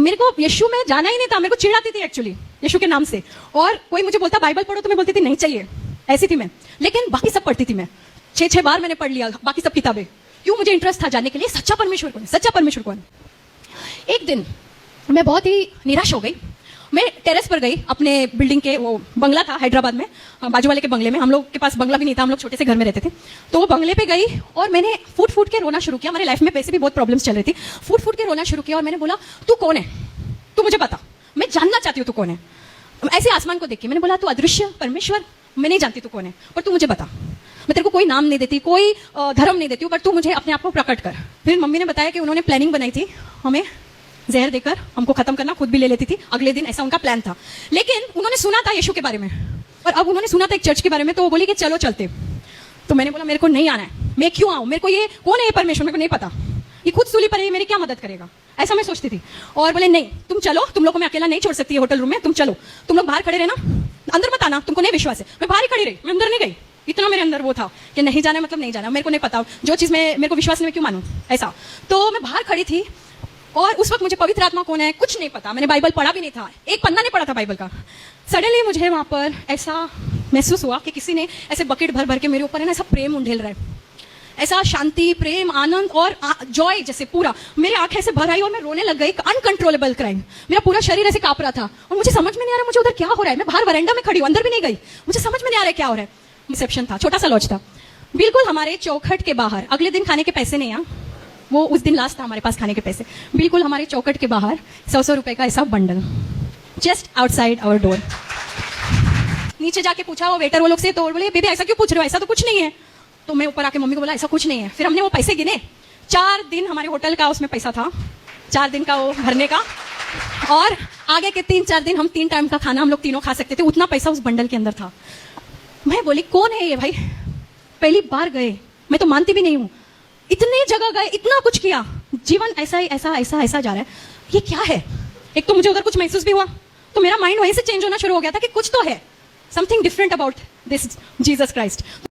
मेरे को यीशु में जाना ही नहीं था, मेरे को चिढ़ाती थी एक्चुअली यीशु के नाम से। और कोई मुझे बोलता बाइबल पढ़ो तो मैं बोलती थी नहीं चाहिए, ऐसी थी मैं। लेकिन बाकी सब पढ़ती थी मैं, 6 बार मैंने पढ़ लिया बाकी सब किताबें। क्यों? मुझे इंटरेस्ट था जानने के लिए सच्चा परमेश्वर कौन है, सच्चा परमेश्वर कौन है। एक दिन मैं बहुत ही निराश हो गई। मैं टेरेस पर गई, अपने बिल्डिंग के, वो बंगला था हैदराबाद में, बाजू वाले के बंगले में। हम लोग के पास बंगला भी नहीं था, हम लोग छोटे से घर में रहते थे। तो वो बंगले पे गई और मैंने फूट फूट के रोना शुरू किया। हमारे लाइफ में वैसे भी बहुत प्रॉब्लम्स चल रही थी। फूट फूट के रोना शुरू किया और मैंने बोला तू कौन है, तू मुझे बता, मैं जानना चाहती हूँ तू कौन है। ऐसे आसमान को देख के मैंने बोला तू अदृश्य परमेश्वर, मैं नहीं जानती तू कौन है, पर तू मुझे बता। मैं तेरे को कोई नाम नहीं देती, कोई धर्म नहीं देती हूँ, पर तू मुझे अपने आप को प्रकट कर। फिर मम्मी ने बताया कि उन्होंने प्लानिंग बनाई थी हमें जहर देकर हमको खत्म करना, खुद भी ले लेती थी अगले दिन, ऐसा उनका प्लान था। लेकिन उन्होंने सुना था यीशु के बारे में और अब उन्होंने सुना था एक चर्च के बारे में, तो वो बोली कि चलो चलते। तो मैंने बोला मेरे को नहीं आना है, मैं क्यों आऊँ, मेरे को ये कौन है ये परमेश्वर, मेरे को नहीं पता, ये खुद सूली पर है, मेरी क्या मदद करेगा, ऐसा मैं सोचती थी। और बोले नहीं तुम चलो, तुम लोग को मैं अकेला नहीं छोड़ सकती है होटल रूम में, तुम चलो, तुम लोग बाहर खड़े रहना, अंदर मत आना, तुमको नहीं विश्वास है। मैं बाहर ही खड़ी रही, मैं अंदर नहीं गई। इतना मेरे अंदर वो था कि नहीं जाना मतलब नहीं जाना, मेरे को नहीं पता, जो चीज में मेरे को विश्वास नहीं, मैं क्यों मानूं ऐसा। तो मैं बाहर खड़ी थी और उस वक्त मुझे पवित्र आत्मा कौन है कुछ नहीं पता, मैंने बाइबल पढ़ा भी नहीं था, एक पन्ना नहीं पढ़ा था बाइबल का। सडनली मुझे वहां पर ऐसा महसूस हुआ कि किसी ने ऐसे बकेट भर भर के मेरे ऊपर है ना ऐसा प्रेम उंडेल रहा है, ऐसा शांति, प्रेम, आनंद और जॉय जैसे पूरा मेरी आंखें ऐसे भर आई और मैं रोने लग गई। अनकंट्रोलेबल क्राइम, मेरा पूरा शरीर ऐसे कांप रहा था और मुझे समझ में नहीं आ रहा मुझे उधर क्या हो रहा है। मैं बाहर वरांडा में खड़ी हूँ, अंदर भी नहीं गई, मुझे समझ में नहीं आ रहा है क्या हो रहा है। रिसेप्शन था, छोटा सा लॉज था, बिल्कुल हमारे चौखट के बाहर। अगले दिन खाने के पैसे नहीं आ, वो उस दिन लास्ट था हमारे पास खाने के पैसे। बिल्कुल हमारे चौखट के बाहर 100 रुपए का ऐसा bundle, just outside our door. नीचे जाके पूछा वो वेटर वो लोग से, तो बोले बेबी ऐसा क्यों पूछ रहे हो, ऐसा तो कुछ नहीं है। तो मैं ऊपर आके मम्मी को बोला ऐसा कुछ नहीं है। फिर हमने वो पैसे गिने, 4 दिन हमारे होटल का उसमें पैसा था, 4 दिन का वो भरने का, और आगे के 3-4 दिन हम 3 टाइम का खाना हम लोग तीनों खा सकते थे, उतना पैसा उस बंडल के अंदर था। मैं बोली कौन है ये भाई, पहली बार गए, मैं तो मानती भी नहीं हूँ, इतनी जगह गए, इतना कुछ किया, जीवन ऐसा ही ऐसा ऐसा ऐसा जा रहा है, ये क्या है। एक तो मुझे उधर कुछ महसूस भी हुआ, तो मेरा माइंड वहीं से चेंज होना शुरू हो गया था कि कुछ तो है, something different about this Jesus Christ.